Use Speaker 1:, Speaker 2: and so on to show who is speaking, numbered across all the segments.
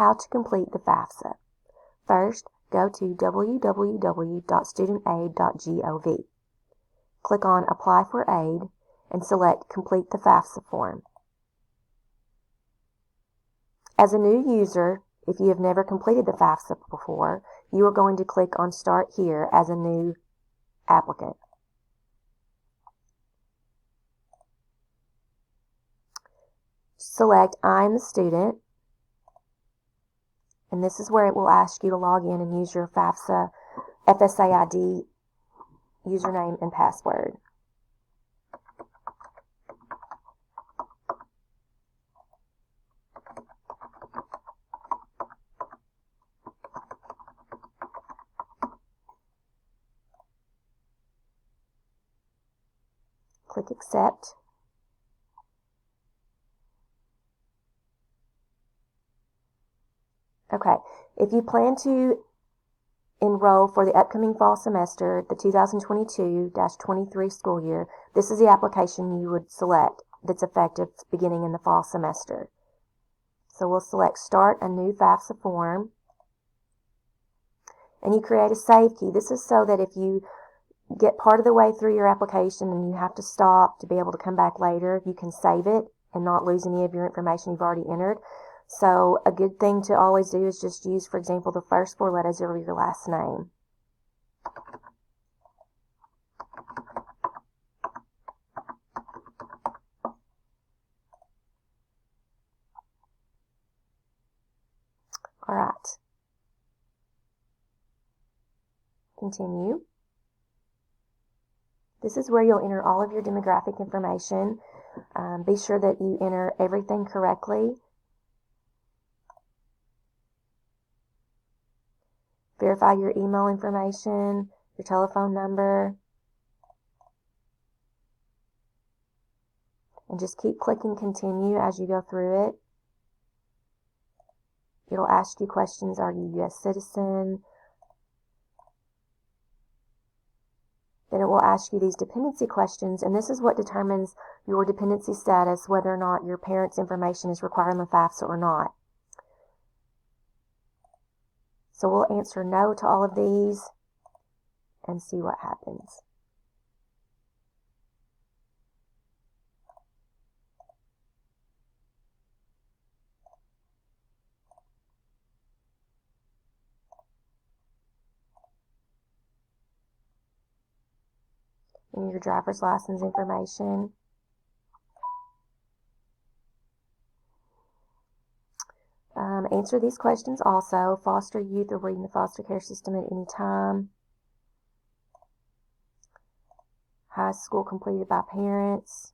Speaker 1: How to complete the FAFSA. First, go to www.studentaid.gov. Click on Apply for Aid and select Complete the FAFSA form. As a new user, if you have never completed the FAFSA before, you are going to click on Start Here as a new applicant. Select I'm the student, and this is where it will ask you to log in and use your FAFSA ID username and password. Click Accept. Okay, if you plan to enroll for the upcoming fall semester, the 2022-23 school year, this is the application you would select that's effective beginning in the fall semester. So we'll select Start a new FAFSA form, and you create a save key. This is so that if you get part of the way through your application and you have to stop to be able to come back later, you can save it and not lose any of your information you've already entered. So a good thing to always do is just use, for example, the first 4 letters of your last name. All right. Continue. This is where you'll enter all of your demographic information. Be sure that you enter everything correctly. Verify your email information, your telephone number, and just keep clicking continue as you go through it. It'll ask you questions. Are you a U.S. citizen? Then it will ask you these dependency questions, and this is what determines your dependency status, whether or not your parents' information is required in the FAFSA or not. So we'll answer no to all of these and see what happens. And your driver's license information. Answer these questions also. Foster youth or were in the foster care system at any time. High school completed by parents.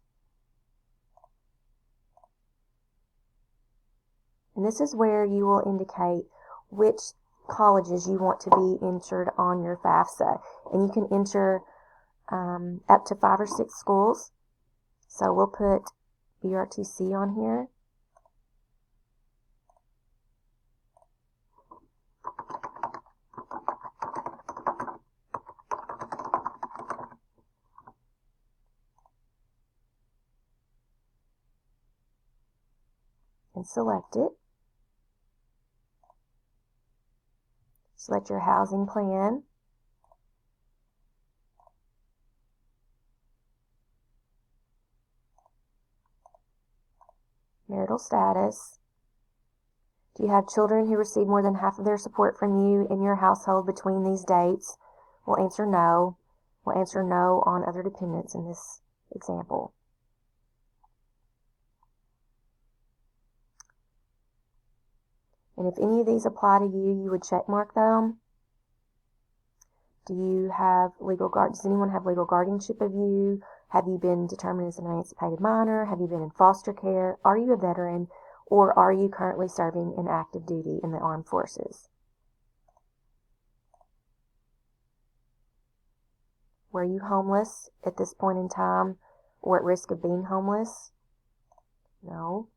Speaker 1: And this is where you will indicate which colleges you want to be entered on your FAFSA. And you can enter up to 5 or 6 schools. So we'll put BRTC on here. And select it. Select your housing plan. Marital status. Do you have children who receive more than half of their support from you in your household between these dates? We'll answer no. We'll answer no on other dependents in this example. And if any of these apply to you, you would check mark them. Does anyone have legal guardianship of you? Have you been determined as an emancipated minor? Have you been in foster care? Are you a veteran? Or are you currently serving in active duty in the armed forces? Were you homeless at this point in time or at risk of being homeless? No.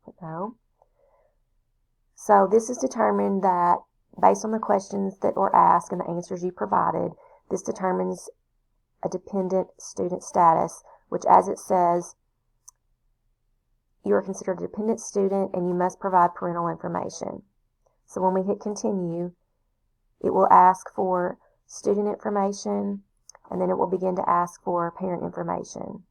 Speaker 1: So this is determined that based on the questions that were asked and the answers you provided, this determines a dependent student status, which, as it says, you are considered a dependent student and you must provide parental information. So when we hit continue, it will ask for student information, and then it will begin to ask for parent information.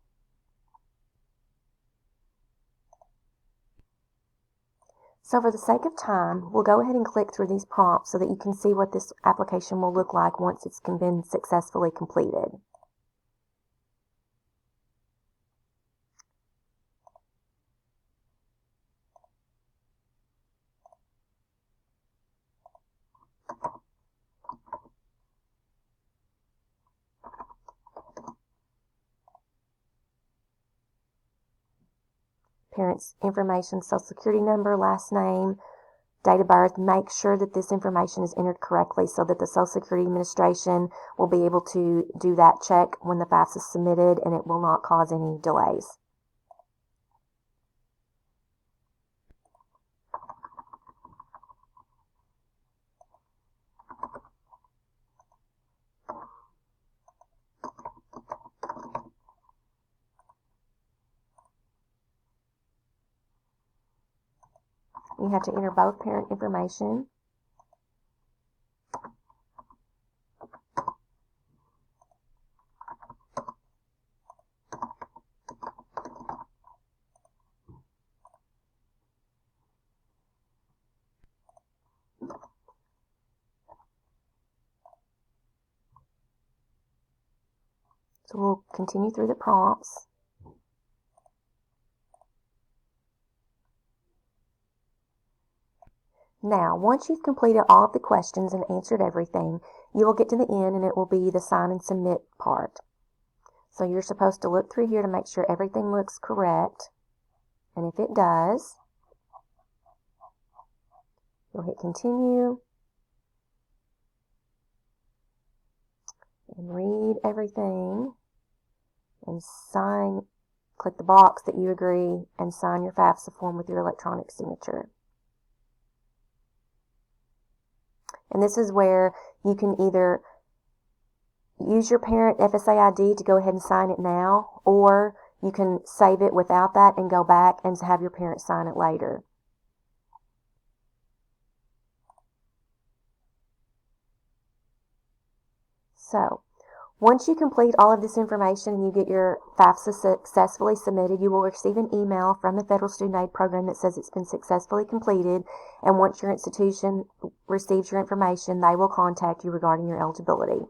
Speaker 1: So for the sake of time, we'll go ahead and click through these prompts so that you can see what this application will look like once it's been successfully completed. Parents' information, social security number, last name, date of birth. Make sure that this information is entered correctly so that the Social Security Administration will be able to do that check when the FAFSA is submitted, and it will not cause any delays. You have to enter both parent information. So we'll continue through the prompts. Now, once you've completed all of the questions and answered everything, you will get to the end and it will be the sign and submit part. So you're supposed to look through here to make sure everything looks correct. And if it does, you'll hit continue and read everything and sign, click the box that you agree and sign your FAFSA form with your electronic signature. And this is where you can either use your parent FSA ID to go ahead and sign it now, or you can save it without that and go back and have your parent sign it later. So, once you complete all of this information and you get your FAFSA successfully submitted, you will receive an email from the Federal Student Aid Program that says it's been successfully completed, and once your institution receives your information, they will contact you regarding your eligibility.